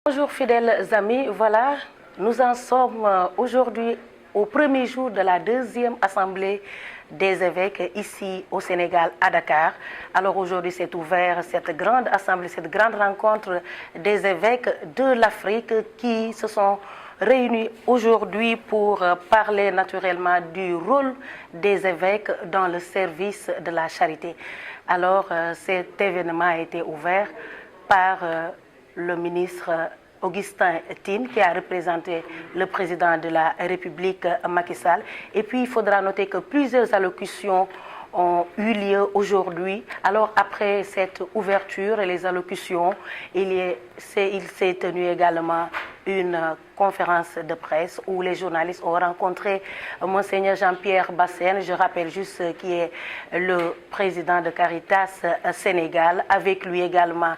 Bonjour fidèles amis, voilà, nous en sommes aujourd'hui au premier jour de la deuxième assemblée des évêques ici au Sénégal, à Dakar. Alors aujourd'hui c'est ouvert cette grande assemblée, cette grande rencontre des évêques de l'Afrique qui se sont réunis aujourd'hui pour parler naturellement du rôle des évêques dans le service de la charité. Alors cet événement a été ouvert par le ministre Augustin Tine, qui a représenté le président de la République, Macky Sall. Et puis, il faudra noter que plusieurs allocutions ont eu lieu aujourd'hui. Alors, après cette ouverture et les allocutions, il s'est tenu également une conférence de presse où les journalistes ont rencontré Monseigneur Jean-Pierre Bassène, je rappelle juste qui est le président de Caritas Sénégal, avec lui également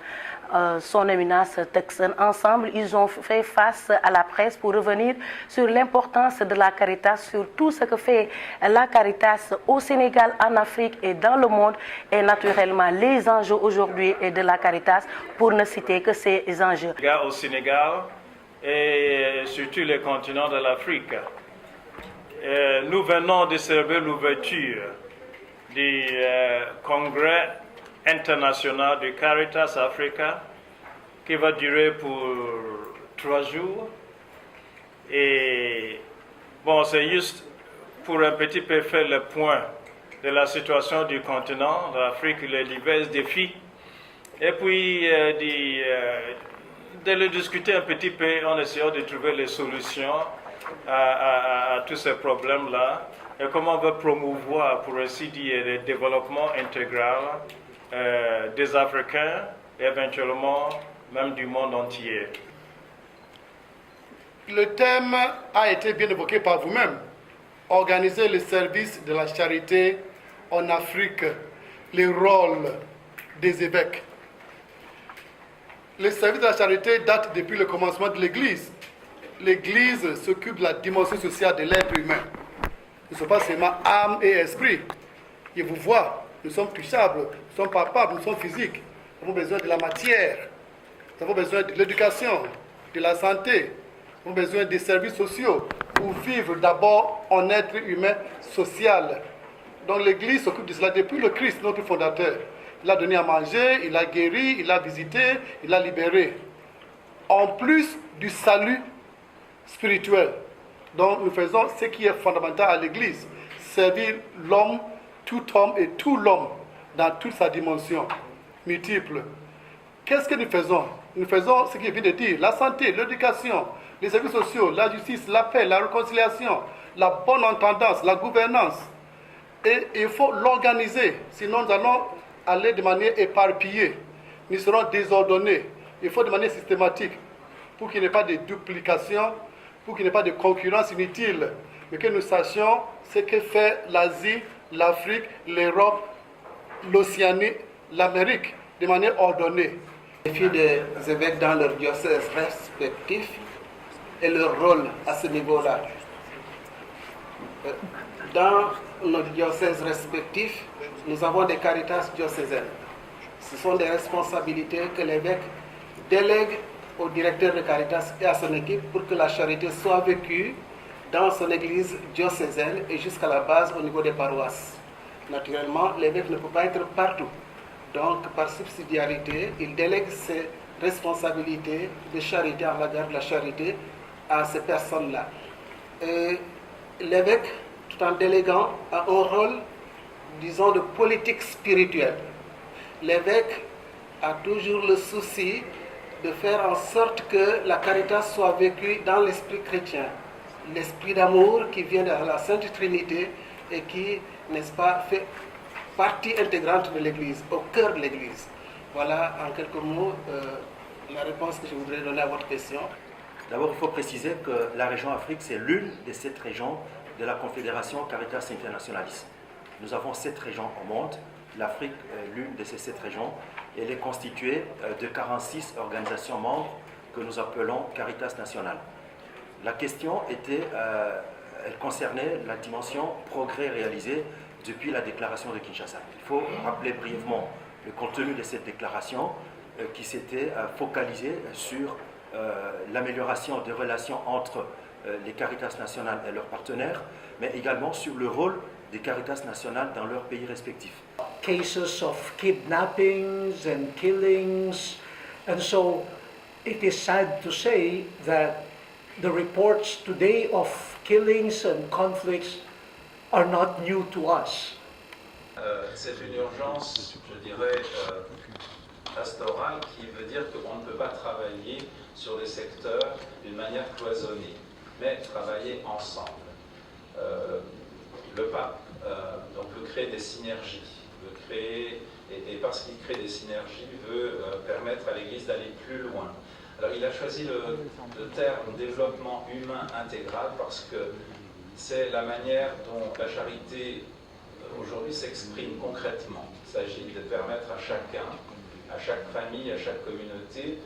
son éminence Texan. Ensemble, ils ont fait face à la presse pour revenir sur l'importance de la Caritas, sur tout ce que fait la Caritas au Sénégal, en Afrique et dans le monde, et naturellement les enjeux aujourd'hui de la Caritas, pour ne citer que ces enjeux. Au Sénégal et surtout le continent de l'Afrique. Nous venons de célébrer l'ouverture du congrès international de Caritas Africa qui va durer pour 3 jours. Et bon, c'est juste pour un petit peu faire le point de la situation du continent, de l'Afrique, les divers défis. Et puis de le discuter un petit peu en essayant de trouver les solutions à tous ces problèmes-là et comment on va promouvoir, pour ainsi dire, le développement intégral des Africains et éventuellement même du monde entier. Le thème a été bien évoqué par vous-même. Organiser le service de la charité en Afrique, le rôle des évêques. Le service de la charité date depuis le commencement de l'Église. L'Église s'occupe de la dimension sociale de l'être humain. Nous ne sommes pas seulement âme et esprit. Il vous voit, nous sommes touchables, nous sommes palpables, nous sommes physiques. Nous avons besoin de la matière, nous avons besoin de l'éducation, de la santé, nous avons besoin des services sociaux pour vivre d'abord en être humain social. Donc l'Église s'occupe de cela depuis le Christ, notre fondateur. Il a donné à manger, il a guéri, il a visité, il a libéré. En plus du salut spirituel. Donc nous faisons ce qui est fondamental à l'Église, servir l'homme, tout homme et tout l'homme dans toute sa dimension multiple. Qu'est-ce que nous faisons? Nous faisons ce qu'il vient de dire, la santé, l'éducation, les services sociaux, la justice, la paix, la réconciliation, la bonne entendance, la gouvernance. Et il faut l'organiser, sinon nous allons aller de manière éparpillée. Nous serons désordonnés. Il faut de manière systématique pour qu'il n'y ait pas de duplication, pour qu'il n'y ait pas de concurrence inutile, mais que nous sachions ce que fait l'Asie, l'Afrique, l'Europe, l'Océanie, l'Amérique, de manière ordonnée. Les défis des évêques dans leurs diocèses respectifs et leur rôle à ce niveau-là. Dans nos diocèses respectifs, nous avons des caritas diocésaines. Ce sont des responsabilités que l'évêque délègue au directeur de Caritas et à son équipe pour que la charité soit vécue dans son église diocésaine et jusqu'à la base au niveau des paroisses. Naturellement, l'évêque ne peut pas être partout. Donc, par subsidiarité, il délègue ses responsabilités de charité en l'égard de la charité à ces personnes-là. L'évêque, tout en déléguant, a un rôle, disons, de politique spirituelle. L'évêque a toujours le souci de faire en sorte que la Caritas soit vécue dans l'esprit chrétien, l'esprit d'amour qui vient de la Sainte Trinité et qui, n'est-ce pas, fait partie intégrante de l'Église, au cœur de l'Église. Voilà en quelques mots la réponse que je voudrais donner à votre question. D'abord, il faut préciser que la région Afrique, c'est l'une des 7 régions de la Confédération Caritas Internationalis. Nous avons 7 régions au monde. L'Afrique est l'une de ces 7 régions. Elle est constituée de 46 organisations membres que nous appelons Caritas Nationale. La question elle concernait la dimension progrès réalisé depuis la déclaration de Kinshasa. Il faut rappeler brièvement le contenu de cette déclaration qui s'était focalisée sur l'amélioration des relations entre les Caritas nationales et leurs partenaires, mais également sur le rôle des Caritas nationales dans leurs pays respectifs. Cases of kidnappings and killings, and so it is sad to say that the reports today of killings and conflicts are not new to us. C'est une urgence, je dirais, pastorale, qui veut dire qu'on ne peut pas travailler sur des secteurs d'une manière cloisonnée, mais travailler ensemble. Le pape donc veut créer des synergies, veut créer, et parce qu'il crée des synergies, veut permettre à l'Église d'aller plus loin. Alors il a choisi le terme développement humain intégral parce que c'est la manière dont la charité aujourd'hui s'exprime concrètement. Il s'agit de permettre à chacun, à chaque famille, à chaque communauté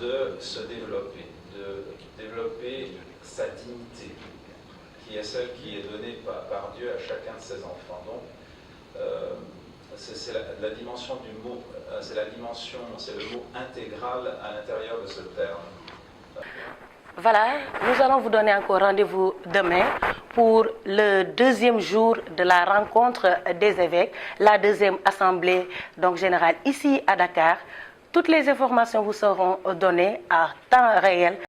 de se développer, de développer sa dignité, qui est celle qui est donnée par Dieu à chacun de ses enfants. Donc, c'est la dimension du mot, c'est le mot intégral à l'intérieur de ce terme. Voilà, nous allons vous donner encore rendez-vous demain pour le deuxième jour de la rencontre des évêques, la deuxième assemblée donc générale ici à Dakar. Toutes les informations vous seront données à temps réel.